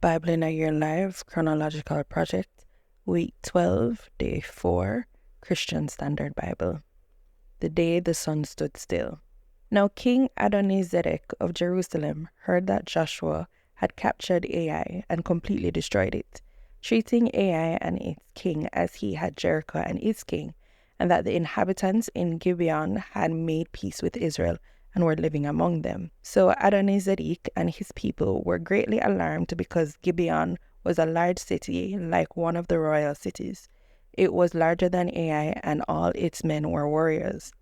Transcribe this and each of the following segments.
Bible in a Year Live, Chronological Project, Week 12, Day 4, Christian Standard Bible. The day the sun stood still. Now King Adonizedek of Jerusalem heard that Joshua had captured Ai and completely destroyed it, treating Ai and its king as he had Jericho and its king, and that the inhabitants in Gibeon had made peace with Israel and were living among them. So Adonizedek and his people were greatly alarmed because Gibeon was a large city like one of the royal cities. It was larger than Ai, and all its men were warriors.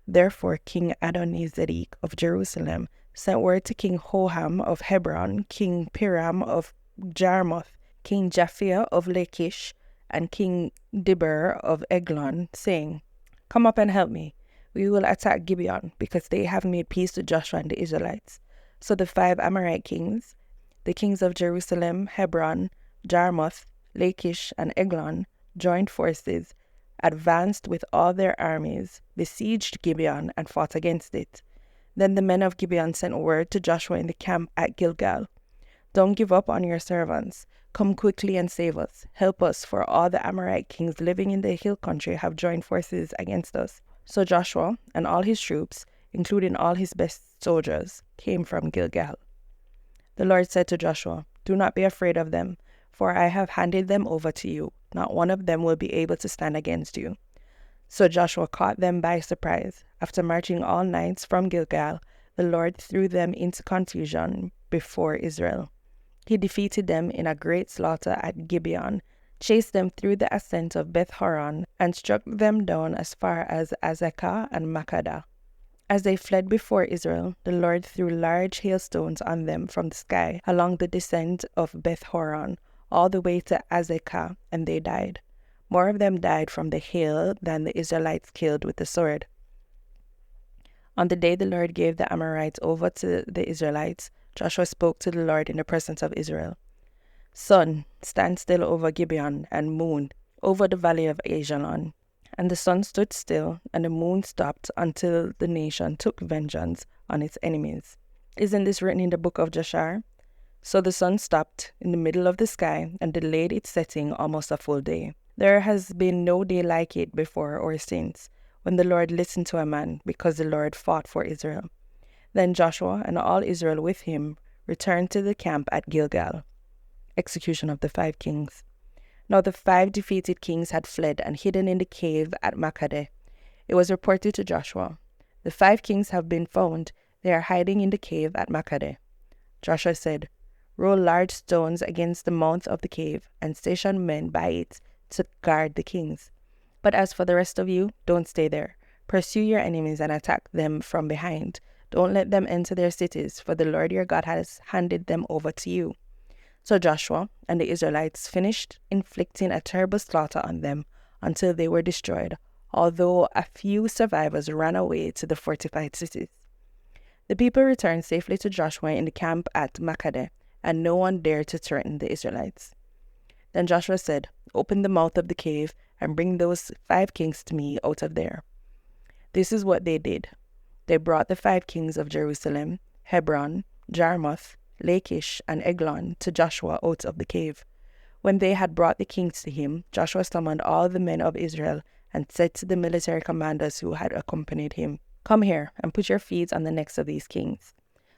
Therefore King Adonizedek of Jerusalem sent word to King Hoham of Hebron, King Piram of Jarmuth, King Japhia of Lachish, and King Dibber of Eglon, saying, "Come up and help me. We will attack Gibeon, because they have made peace with Joshua and the Israelites." So the 5 Amorite kings, the kings of Jerusalem, Hebron, Jarmuth, Lachish, and Eglon, joined forces, advanced with all their armies, besieged Gibeon, and fought against it. Then the men of Gibeon sent word to Joshua in the camp at Gilgal, "Don't give up on your servants. Come quickly and save us. Help us, for all the Amorite kings living in the hill country have joined forces against us." So Joshua and all his troops, including all his best soldiers, came from Gilgal. The Lord said to Joshua, "Do not be afraid of them, for I have handed them over to you. Not one of them will be able to stand against you." So Joshua caught them by surprise. After marching all night from Gilgal, the Lord threw them into confusion before Israel. He defeated them in a great slaughter at Gibeon, chased them through the ascent of Beth Horon, and struck them down as far as Azekah and Makkedah. As they fled before Israel, the Lord threw large hailstones on them from the sky along the descent of Beth Horon, all the way to Azekah, and they died. More of them died from the hail than the Israelites killed with the sword. On the day the Lord gave the Amorites over to the Israelites, Joshua spoke to the Lord in the presence of Israel. "Sun, stand still over Gibeon, and moon, over the valley of Ajalon." And the sun stood still, and the moon stopped until the nation took vengeance on its enemies. Isn't this written in the book of Jashar? So the sun stopped in the middle of the sky and delayed its setting almost a full day. There has been no day like it before or since, when the Lord listened to a man, because the Lord fought for Israel. Then Joshua and all Israel with him returned to the camp at Gilgal. Execution of the 5 kings. Now the 5 defeated kings had fled and hidden in the cave at Makkedah. It was reported to Joshua, "The 5 kings have been found. They are hiding in the cave at Makkedah." Joshua said, "Roll large stones against the mouth of the cave and station men by it to guard the kings. But as for the rest of you, don't stay there. Pursue your enemies and attack them from behind. Don't let them enter their cities, for the Lord your God has handed them over to you." So Joshua and the Israelites finished inflicting a terrible slaughter on them until they were destroyed, although a few survivors ran away to the fortified cities. The people returned safely to Joshua in the camp at Makkedah, and no one dared to threaten the Israelites. Then Joshua said, "Open the mouth of the cave and bring those 5 kings to me out of there." This is what they did. They brought the 5 kings of Jerusalem, Hebron, Jarmuth, Lachish, and Eglon to Joshua out of the cave. When they had brought the kings to him, Joshua summoned all the men of Israel and said to the military commanders who had accompanied him, "Come here and put your feet on the necks of these kings."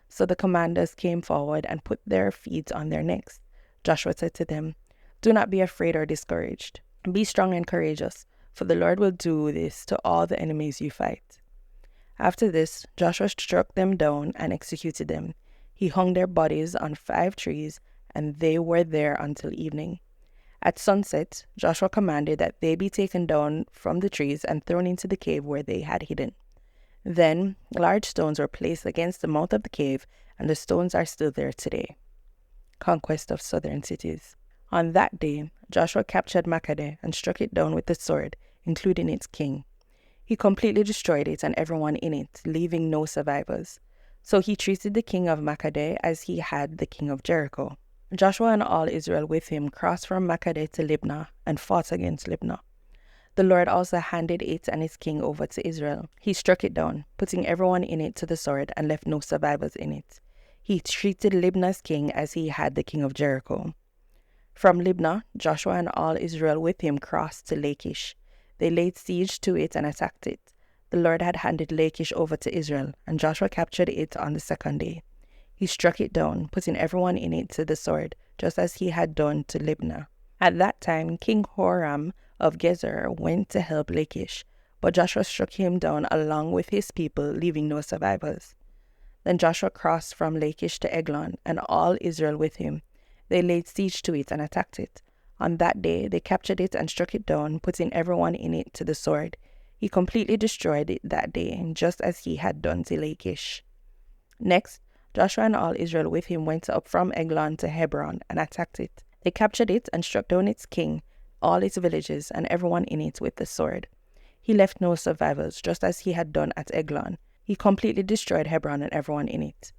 So the commanders came forward and put their feet on their necks. Joshua said to them, "Do not be afraid or discouraged. Be strong and courageous, for the Lord will do this to all the enemies you fight." After this, Joshua struck them down and executed them. He hung their bodies on 5 trees, and they were there until evening. At sunset, Joshua commanded that they be taken down from the trees and thrown into the cave where they had hidden. Then large stones were placed against the mouth of the cave, and the stones are still there today. Conquest of southern cities. On that day, Joshua captured Makkedah and struck it down with the sword, including its king. He completely destroyed it and everyone in it, leaving no survivors. So he treated the king of Makkedah as he had the king of Jericho. Joshua and all Israel with him crossed from Makkedah to Libnah and fought against Libnah. The Lord also handed it and its king over to Israel. He struck it down, putting everyone in it to the sword, and left no survivors in it. He treated Libnah's king as he had the king of Jericho. From Libnah, Joshua and all Israel with him crossed to Lachish. They laid siege to it and attacked it. The Lord had handed Lachish over to Israel, and Joshua captured it on the second day. He struck it down, putting everyone in it to the sword, just as he had done to Libnah. At that time, King Horam of Gezer went to help Lachish, but Joshua struck him down along with his people, leaving no survivors. Then Joshua crossed from Lachish to Eglon, and all Israel with him. They laid siege to it and attacked it. On that day they captured it and struck it down, putting everyone in it to the sword. He completely destroyed it that day, just as he had done to Lachish. Next, Joshua and all Israel with him went up from Eglon to Hebron and attacked it. They captured it and struck down its king, all its villages, and everyone in it with the sword. He left no survivors, just as he had done at Eglon. He completely destroyed Hebron and everyone in it.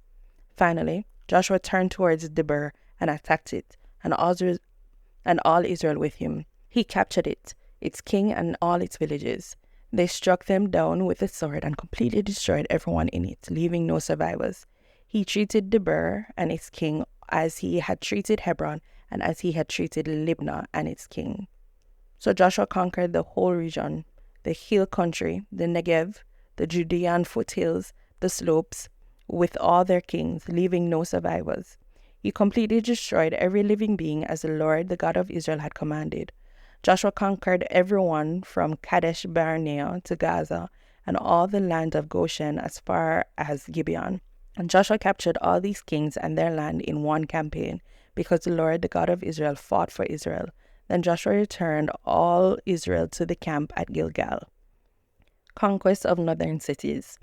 Finally, Joshua turned towards Debir and attacked it, and all Israel with him. He captured it, its king and all its villages. They struck them down with the sword and completely destroyed everyone in it, leaving no survivors. He treated Debir and its king as he had treated Hebron and as he had treated Libnah and its king. So Joshua conquered the whole region, the hill country, the Negev, the Judean foothills, the slopes, with all their kings, leaving no survivors. He completely destroyed every living being as the Lord, the God of Israel, had commanded. Joshua conquered everyone from Kadesh Barnea to Gaza and all the land of Goshen as far as Gibeon. And Joshua captured all these kings and their land in one campaign, because the Lord, the God of Israel, fought for Israel. Then Joshua returned all Israel to the camp at Gilgal. Conquest of northern cities.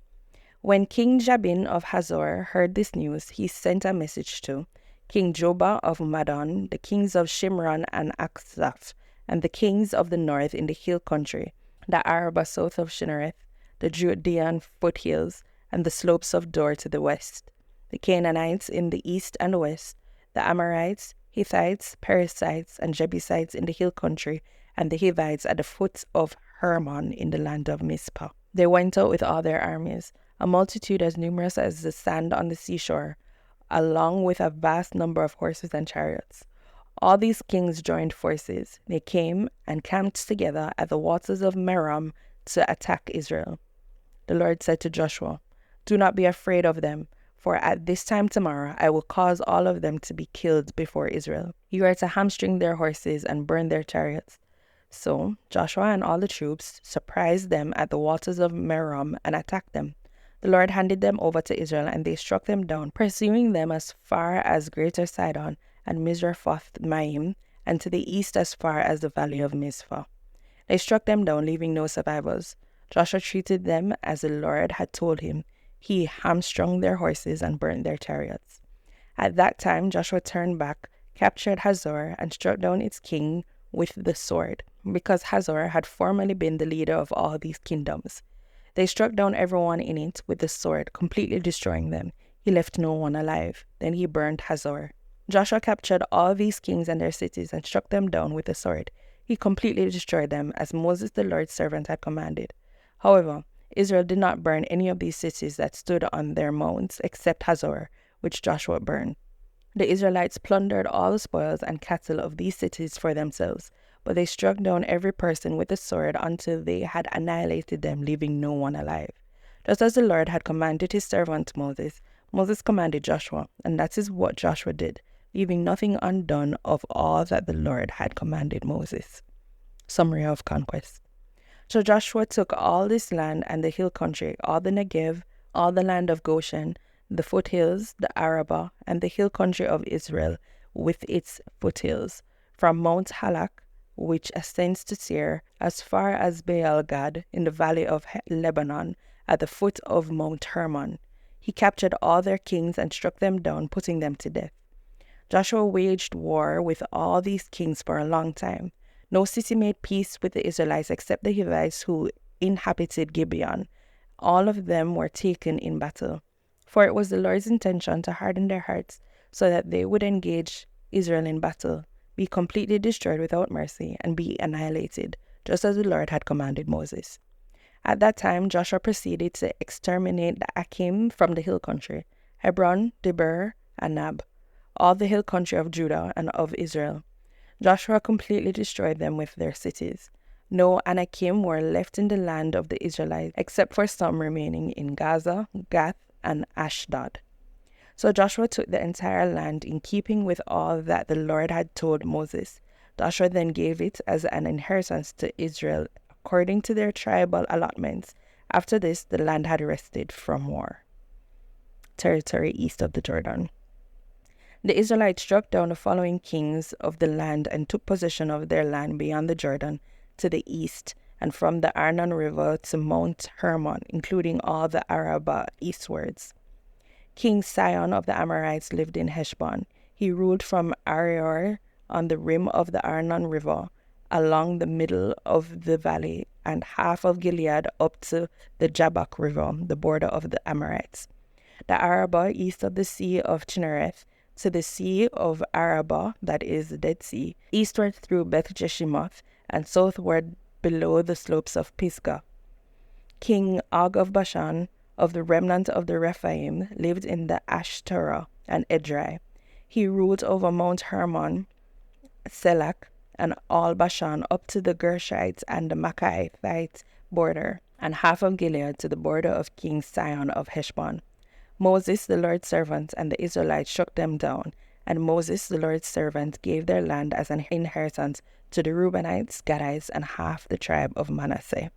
When King Jabin of Hazor heard this news, he sent a message to King Jobah of Madon, the kings of Shimron and Aksaph, and the kings of the north in the hill country, the Arabah south of Shinnereth, the Judean foothills, and the slopes of Dor to the west, the Canaanites in the east and west, the Amorites, Hittites, Perizzites, and Jebusites in the hill country, and the Hivites at the foot of Hermon in the land of Mizpah. They went out with all their armies, a multitude as numerous as the sand on the seashore, along with a vast number of horses and chariots. All these kings joined forces. They came and camped together at the waters of Merom to attack Israel. The Lord said to Joshua, "Do not be afraid of them, for at this time tomorrow I will cause all of them to be killed before Israel. You are to hamstring their horses and burn their chariots." So Joshua and all the troops surprised them at the waters of Merom and attacked them. The Lord handed them over to Israel, and they struck them down, pursuing them as far as Greater Sidon and Mizrephoth-Maim, and to the east as far as the valley of Mizpah. They struck them down, leaving no survivors. Joshua treated them as the Lord had told him. He hamstrung their horses and burned their chariots. At that time Joshua turned back, captured Hazor, and struck down its king with the sword, because Hazor had formerly been the leader of all these kingdoms. They struck down everyone in it with the sword, completely destroying them. He left no one alive. Then he burned Hazor. Joshua captured all these kings and their cities and struck them down with the sword. He completely destroyed them, as Moses the Lord's servant had commanded. However, Israel did not burn any of these cities that stood on their mounts, except Hazor, which Joshua burned. The Israelites plundered all the spoils and cattle of these cities for themselves, but they struck down every person with the sword until they had annihilated them, leaving no one alive. Just as the Lord had commanded his servant Moses, Moses commanded Joshua, and that is what Joshua did, leaving nothing undone of all that the Lord had commanded Moses. Summary of conquest. So Joshua took all this land and the hill country, all the Negev, all the land of Goshen, the foothills, the Arabah, and the hill country of Israel with its foothills, from Mount Halak, which ascends to Seir, as far as Biayl-Gad in the valley of Lebanon, at the foot of Mount Hermon. He captured all their kings and struck them down, putting them to death. Joshua waged war with all these kings for a long time. No city made peace with the Israelites except the Hivites who inhabited Gibeon. All of them were taken in battle. For it was the Lord's intention to harden their hearts so that they would engage Israel in battle, be completely destroyed without mercy, and be annihilated, just as the Lord had commanded Moses. At that time, Joshua proceeded to exterminate the Akim from the hill country, Hebron, Debir, Anab, all the hill country of Judah and of Israel. Joshua completely destroyed them with their cities. No Anakim were left in the land of the Israelites, except for some remaining in Gaza, Gath, and Ashdod. So Joshua took the entire land in keeping with all that the Lord had told Moses. Joshua then gave it as an inheritance to Israel according to their tribal allotments. After this, the land had rested from war. Territory east of the Jordan. The Israelites struck down the following kings of the land and took possession of their land beyond the Jordan to the east and from the Arnon River to Mount Hermon, including all the Arabah eastwards. King Sihon of the Amorites lived in Heshbon. He ruled from Aroer on the rim of the Arnon River, along the middle of the valley, and half of Gilead up to the Jabbok River, the border of the Amorites. The Arabah east of the Sea of Chinnereth to the Sea of Arabah, that is the Dead Sea, eastward through Beth Jeshimoth, and southward below the slopes of Pisgah. King Og of Bashan, of the remnant of the Rephaim, lived in the Ashtoreth and Edrei. He ruled over Mount Hermon, Selak, and all Bashan up to the Gershites and the Machaithite border, and half of Gilead to the border of King Sihon of Heshbon. Moses, the Lord's servant, and the Israelites struck them down, and Moses, the Lord's servant, gave their land as an inheritance to the Reubenites, Gadites, and half the tribe of Manasseh.